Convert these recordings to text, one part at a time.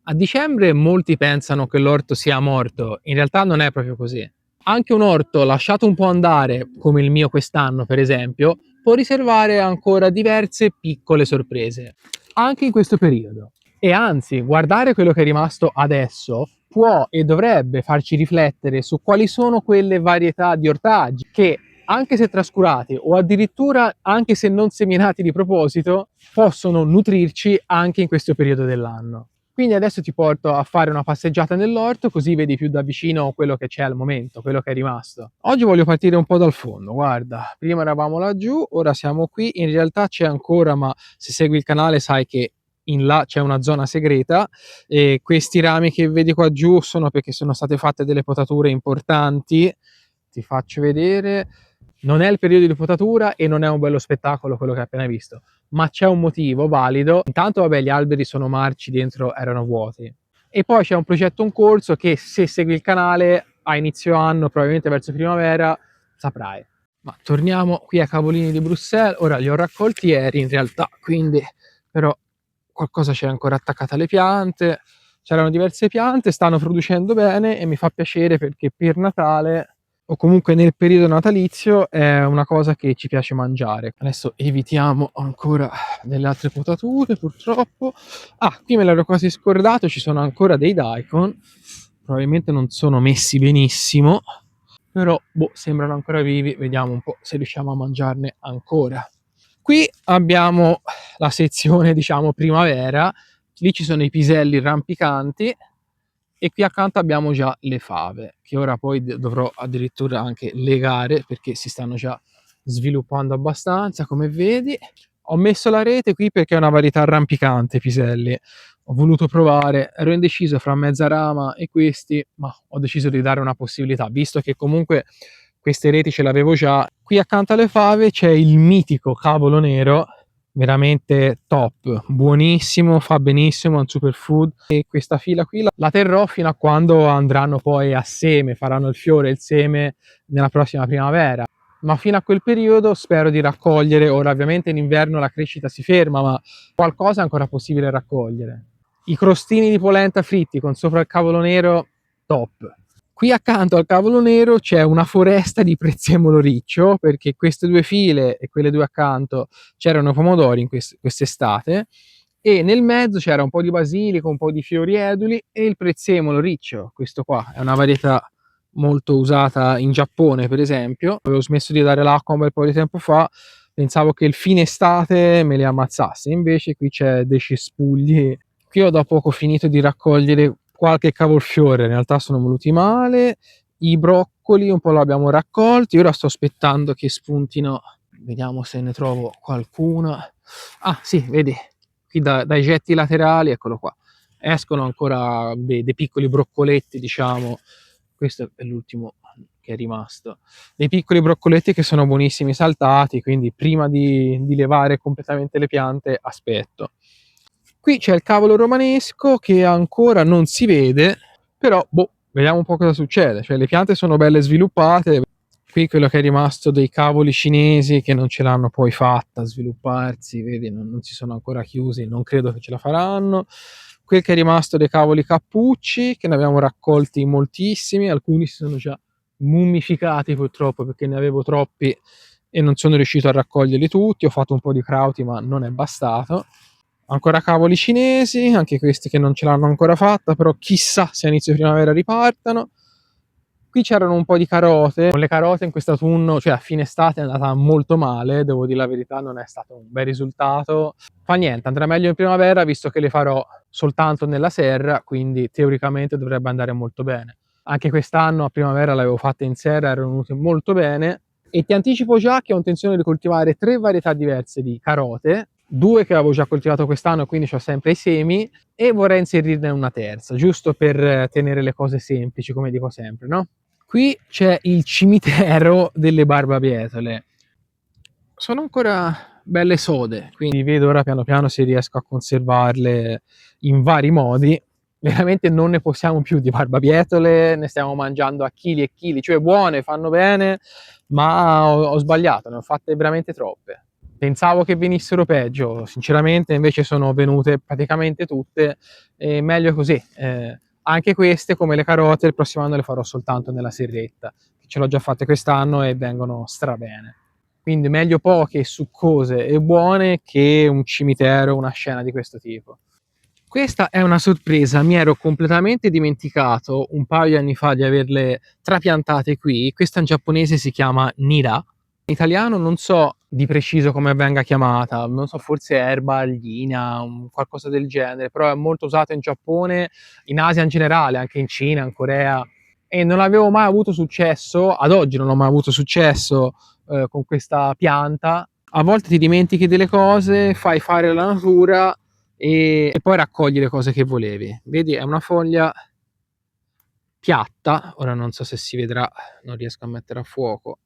A dicembre molti pensano che l'orto sia morto, in realtà non è proprio così. Anche un orto lasciato un po' andare, come il mio quest'anno per esempio, può riservare ancora diverse piccole sorprese, anche in questo periodo. E anzi, guardare quello che è rimasto adesso può e dovrebbe farci riflettere su quali sono quelle varietà di ortaggi che, anche se trascurati o addirittura anche se non seminati di proposito, possono nutrirci anche in questo periodo dell'anno. Quindi adesso ti porto a fare una passeggiata nell'orto, così vedi più da vicino quello che c'è al momento, quello che è rimasto. Oggi voglio partire un po' dal fondo, guarda, prima eravamo laggiù, ora siamo qui, in realtà c'è ancora, ma se segui il canale sai che in là c'è una zona segreta e questi rami che vedi qua giù sono perché sono state fatte delle potature importanti. Ti faccio vedere. Non è il periodo di potatura e non è un bello spettacolo quello che hai appena visto, ma c'è un motivo valido. Intanto vabbè, gli alberi sono marci, dentro erano vuoti, e poi c'è un progetto in corso che, se segui il canale a inizio anno, probabilmente verso primavera, saprai. Ma torniamo qui a Cavolini di Bruxelles. Ora li ho raccolti ieri in realtà, quindi però qualcosa c'è ancora attaccato alle piante. C'erano diverse piante, stanno producendo bene e mi fa piacere perché per Natale o comunque nel periodo natalizio è una cosa che ci piace mangiare. Adesso evitiamo ancora delle altre potature purtroppo. Ah, qui me l'ero quasi scordato, ci sono ancora dei daikon, probabilmente non sono messi benissimo, però boh, sembrano ancora vivi, vediamo un po' se riusciamo a mangiarne ancora. Qui abbiamo la sezione, diciamo, primavera, lì ci sono i piselli rampicanti e qui accanto abbiamo già le fave, che ora poi dovrò addirittura anche legare perché si stanno già sviluppando abbastanza, come vedi. Ho messo la rete qui perché è una varietà rampicante, piselli. Ho voluto provare, ero indeciso fra Mezzarama e questi, ma ho deciso di dare una possibilità, visto che comunque queste reti ce l'avevo già. Qui accanto alle fave c'è il mitico cavolo nero, veramente top, buonissimo, fa benissimo, è un superfood, e questa fila qui la terrò fino a quando andranno poi a seme, faranno il fiore e il seme nella prossima primavera. Ma fino a quel periodo spero di raccogliere. Ora ovviamente in inverno la crescita si ferma, ma qualcosa è ancora possibile raccogliere. I crostini di polenta fritti con sopra il cavolo nero, top. Qui accanto al cavolo nero c'è una foresta di prezzemolo riccio, perché queste due file e quelle due accanto c'erano pomodori in quest'estate, e nel mezzo c'era un po' di basilico, un po' di fiori eduli e il prezzemolo riccio. Questo qua è una varietà molto usata in Giappone, per esempio. Avevo smesso di dare l'acqua un bel po' di tempo fa, pensavo che il fine estate me li ammazzasse, invece qui c'è dei cespugli. Qui ho da poco finito di raccogliere qualche cavolfiore, in realtà sono venuti male. I broccoli un po' li abbiamo raccolti, ora sto aspettando che spuntino, vediamo se ne trovo qualcuna. Ah sì, vedi, qui dai getti laterali, eccolo qua, escono ancora dei piccoli broccoletti, diciamo. Questo è l'ultimo che è rimasto, dei piccoli broccoletti che sono buonissimi saltati, quindi prima di levare completamente le piante aspetto. Qui c'è il cavolo romanesco che ancora non si vede, però boh, vediamo un po' cosa succede. Cioè, le piante sono belle sviluppate. Qui quello che è rimasto dei cavoli cinesi che non ce l'hanno poi fatta a svilupparsi, vedi, non si sono ancora chiusi, non credo che ce la faranno. Quel che è rimasto dei cavoli cappucci, che ne abbiamo raccolti moltissimi, alcuni si sono già mummificati purtroppo perché ne avevo troppi e non sono riuscito a raccoglierli tutti. Ho fatto un po' di crauti ma non è bastato. Ancora cavoli cinesi, anche questi che non ce l'hanno ancora fatta, però chissà se a inizio primavera ripartano. Qui c'erano un po' di carote. Con le carote in quest'autunno, cioè a fine estate, è andata molto male, devo dire la verità, non è stato un bel risultato. Fa niente, andrà meglio in primavera visto che le farò soltanto nella serra, quindi teoricamente dovrebbe andare molto bene. Anche quest'anno a primavera l'avevo fatta in serra, erano venute molto bene. E ti anticipo già che ho intenzione di coltivare 3 varietà diverse di carote, 2 che avevo già coltivato quest'anno, quindi ho sempre i semi, e vorrei inserirne una terza, giusto per tenere le cose semplici, come dico sempre, no? Qui c'è il cimitero delle barbabietole. Sono ancora belle sode, quindi vedo ora piano piano se riesco a conservarle in vari modi. Veramente non ne possiamo più di barbabietole, ne stiamo mangiando a chili e chili, cioè buone, fanno bene, ma ho sbagliato, ne ho fatte veramente troppe. Pensavo che venissero peggio, sinceramente invece sono venute praticamente tutte, e meglio così. Anche queste, come le carote, il prossimo anno le farò soltanto nella serretta, ce l'ho già fatte quest'anno e vengono strabene. Quindi meglio poche, succose e buone che un cimitero, una scena di questo tipo. Questa è una sorpresa, mi ero completamente dimenticato un paio di anni fa di averle trapiantate qui. Questa in giapponese si chiama Nira. In italiano non so di preciso come venga chiamata, non so, forse erba aglina, qualcosa del genere, però è molto usata in Giappone, in Asia in generale, anche in Cina, in Corea, e non avevo mai avuto successo, ad oggi non ho mai avuto successo con questa pianta. A volte ti dimentichi delle cose, fai fare la natura e poi raccogli le cose che volevi. Vedi, è una foglia piatta, ora non so se si vedrà, non riesco a mettere a fuoco.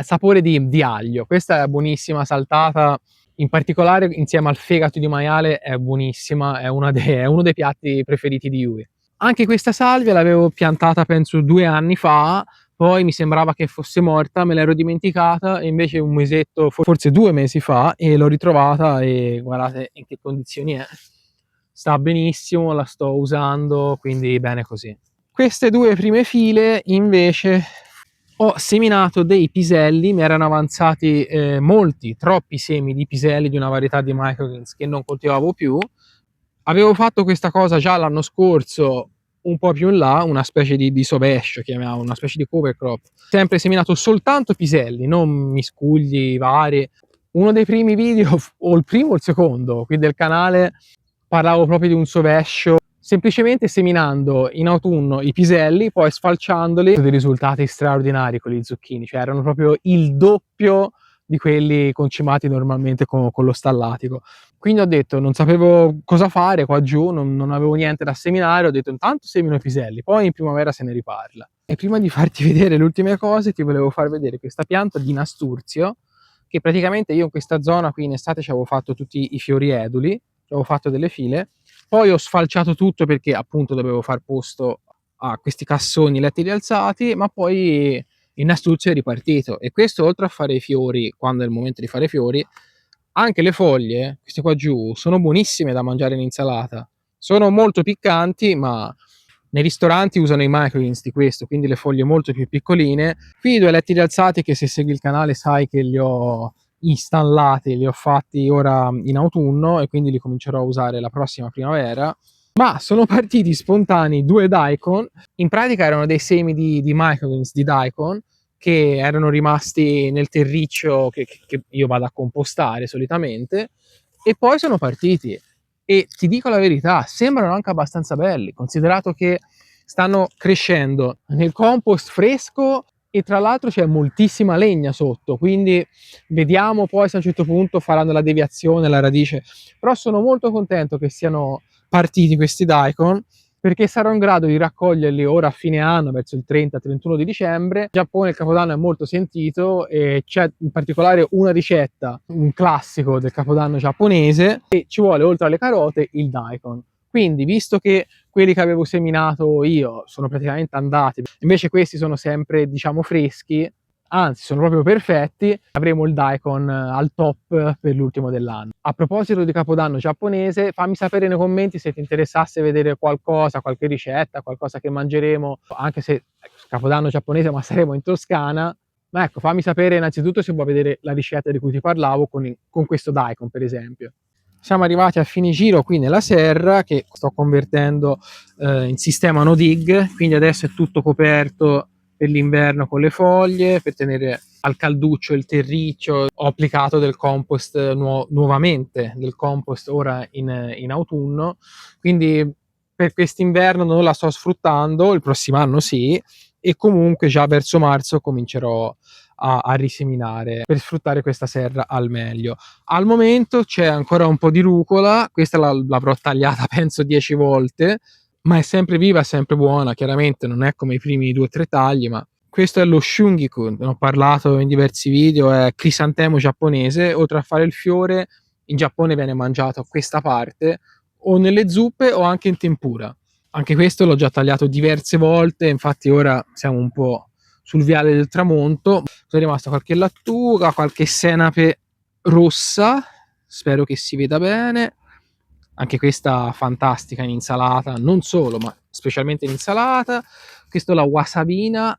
Sapore di aglio, questa è buonissima, saltata, in particolare insieme al fegato di maiale è buonissima, è uno dei piatti preferiti di Yui. Anche questa salvia l'avevo piantata penso 2 anni fa, poi mi sembrava che fosse morta, me l'ero dimenticata e invece un mesetto, forse 2 mesi fa, e l'ho ritrovata e guardate in che condizioni è. Sta benissimo, la sto usando, quindi bene così. Queste 2 prime file invece ho seminato dei piselli, mi erano avanzati molti, troppi semi di piselli di una varietà di microgreens che non coltivavo più. Avevo fatto questa cosa già l'anno scorso, un po' più in là, una specie di sovescio, chiamiamo, una specie di cover crop. Sempre seminato soltanto piselli, non miscugli vari. Uno dei primi video, o il primo o il secondo, qui del canale, parlavo proprio di un sovescio, semplicemente seminando in autunno i piselli, poi sfalciandoli, dei risultati straordinari con gli zucchini, cioè erano proprio il doppio di quelli concimati normalmente con lo stallatico. Quindi ho detto, non sapevo cosa fare qua giù, non avevo niente da seminare, ho detto intanto semino i piselli, poi in primavera se ne riparla. E prima di farti vedere le ultime cose ti volevo far vedere questa pianta di nasturzio, che praticamente io in questa zona qui in estate ci avevo fatto tutti i fiori eduli, ci avevo fatto delle file, poi ho sfalciato tutto perché appunto dovevo far posto a questi cassoni letti rialzati, ma poi il nasturzio è ripartito e questo oltre a fare i fiori quando è il momento di fare i fiori, anche le foglie, queste qua giù, sono buonissime da mangiare in insalata. Sono molto piccanti, ma nei ristoranti usano i microgreens di questo, quindi le foglie molto più piccoline. Qui i 2 letti rialzati che se segui il canale sai che li ho installati, li ho fatti ora in autunno e quindi li comincerò a usare la prossima primavera. Ma sono partiti spontanei 2 daikon, in pratica erano dei semi di microgreens di daikon che erano rimasti nel terriccio che io vado a compostare solitamente, e poi sono partiti. E ti dico la verità, sembrano anche abbastanza belli, considerato che stanno crescendo nel compost fresco e tra l'altro c'è moltissima legna sotto, quindi vediamo poi se a un certo punto faranno la deviazione, la radice. Però sono molto contento che siano partiti questi daikon, perché sarò in grado di raccoglierli ora a fine anno, verso il 30-31 di dicembre. In Giappone il Capodanno è molto sentito e c'è in particolare una ricetta, un classico del Capodanno giapponese, e ci vuole oltre alle carote il daikon. Quindi, visto che quelli che avevo seminato io sono praticamente andati, invece questi sono sempre, diciamo, freschi, anzi sono proprio perfetti, avremo il daikon al top per l'ultimo dell'anno. A proposito di Capodanno giapponese, fammi sapere nei commenti se ti interessasse vedere qualcosa, qualche ricetta, qualcosa che mangeremo, anche se Capodanno giapponese ma saremo in Toscana. Ma ecco, fammi sapere innanzitutto se vuoi vedere la ricetta di cui ti parlavo con questo daikon, per esempio. Siamo arrivati a fine giro qui nella serra che sto convertendo in sistema no dig, quindi adesso è tutto coperto per l'inverno con le foglie, per tenere al calduccio il terriccio. Ho applicato del compost nuovamente, del compost ora in autunno, quindi per quest'inverno non la sto sfruttando, il prossimo anno sì, e comunque già verso marzo comincerò a riseminare per sfruttare questa serra al meglio. Al momento c'è ancora un po' di rucola, questa l'avrò tagliata penso 10 volte, ma è sempre viva, è sempre buona, chiaramente non è come i primi 2 o 3 tagli, ma questo è lo shungiku, ne ho parlato in diversi video, è crisantemo giapponese, oltre a fare il fiore in Giappone viene mangiato a questa parte o nelle zuppe o anche in tempura. Anche questo l'ho già tagliato diverse volte, infatti ora siamo un po' sul viale del tramonto. È rimasta qualche lattuga, qualche senape rossa, spero che si veda bene, anche questa fantastica in insalata, non solo ma specialmente in insalata. Questo è la wasabina,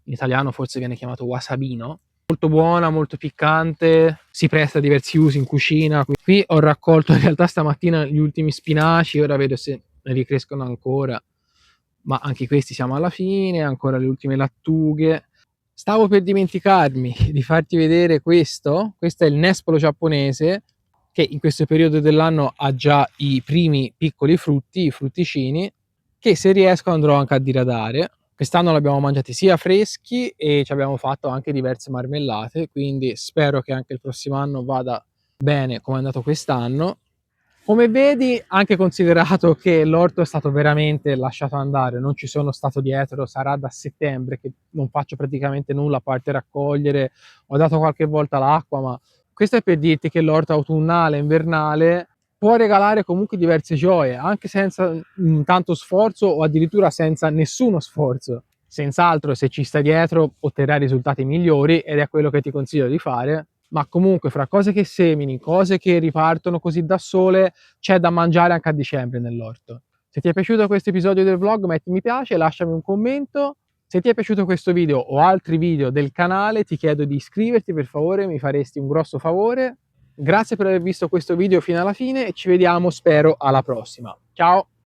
in italiano forse viene chiamato wasabino, molto buona, molto piccante, si presta a diversi usi in cucina. Qui ho raccolto in realtà stamattina gli ultimi spinaci, ora vedo se ne ricrescono ancora, ma anche questi siamo alla fine, ancora le ultime lattughe. Stavo per dimenticarmi di farti vedere questo è il nespolo giapponese, che in questo periodo dell'anno ha già i primi piccoli frutti, i frutticini, che se riesco andrò anche a diradare. Quest'anno l'abbiamo mangiati sia freschi e ci abbiamo fatto anche diverse marmellate, quindi spero che anche il prossimo anno vada bene come è andato quest'anno. Come vedi, anche considerato che l'orto è stato veramente lasciato andare, non ci sono stato dietro, sarà da settembre che non faccio praticamente nulla a parte raccogliere, ho dato qualche volta l'acqua, ma questo è per dirti che l'orto autunnale, invernale può regalare comunque diverse gioie, anche senza tanto sforzo o addirittura senza nessuno sforzo. Senz'altro, se ci stai dietro otterrai risultati migliori ed è quello che ti consiglio di fare. Ma comunque fra cose che semini, cose che ripartono così da sole, c'è da mangiare anche a dicembre nell'orto. Se ti è piaciuto questo episodio del vlog metti mi piace, lasciami un commento. Se ti è piaciuto questo video o altri video del canale ti chiedo di iscriverti per favore, mi faresti un grosso favore. Grazie per aver visto questo video fino alla fine e ci vediamo spero alla prossima. Ciao!